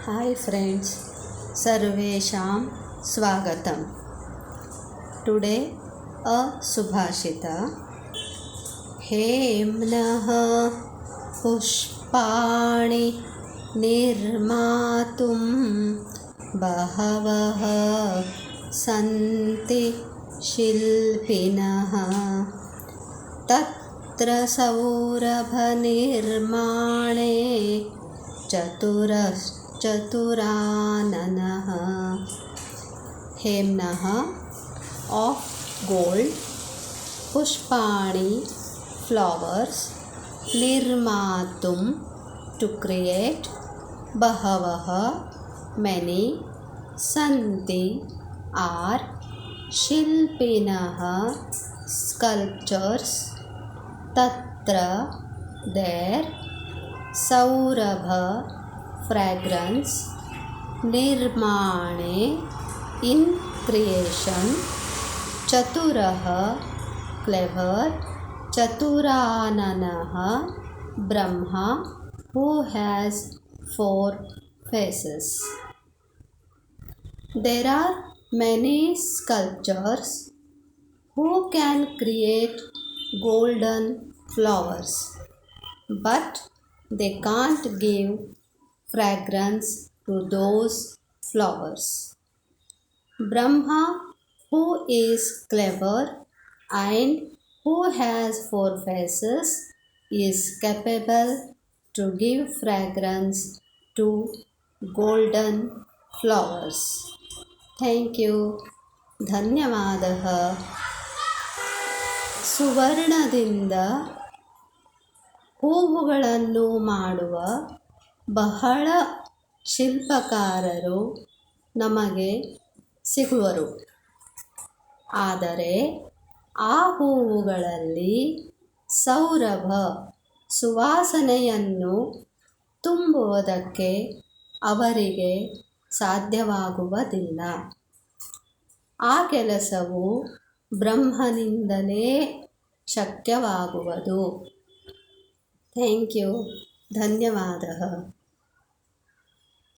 Hi friends, Sarvesham Swagatam. Today a Subhashita. Hemnah Pushpani Nirmatum Bahavaha Santi Shilpinah Tatra Saurabha Nirmane Chaturananah. Hemnah of gold, Pushpani flowers, Nirmatum to create, Bahavaha many, Santi are, Shilpinah sculptures, Tatra there, Saurabha fragrance, Nirmane in creation, Chaturaha clever, Chaturananah Brahma who has 4 faces. There are many sculptors who can create golden flowers, but they can't give fragrance to those flowers. Brahma, who is clever and who has 4 faces, is capable to give fragrance to golden flowers. Thank you. ಧನ್ಯವಾದಃ. ಸುವರ್ಣದಿಂದ ಹೂವುಗಳನ್ನು ಮಾಡುವ ಬಹಳ ಶಿಲ್ಪಕಾರರು ನಮಗೆ ಸಿಗುವರು. ಆದರೆ ಆ ಹೂವುಗಳಲ್ಲಿ ಸೌರಭ ಸುವಾಸನೆಯನ್ನು ತುಂಬುವುದಕ್ಕೆ ಅವರಿಗೆ ಸಾಧ್ಯವಾಗುವುದಿಲ್ಲ. ಆ ಕೆಲಸವು ಬ್ರಹ್ಮನಿಂದಲೇ ಶಕ್ಯವಾಗುವುದು. Thank you. ಧನ್ಯವಾದಃ.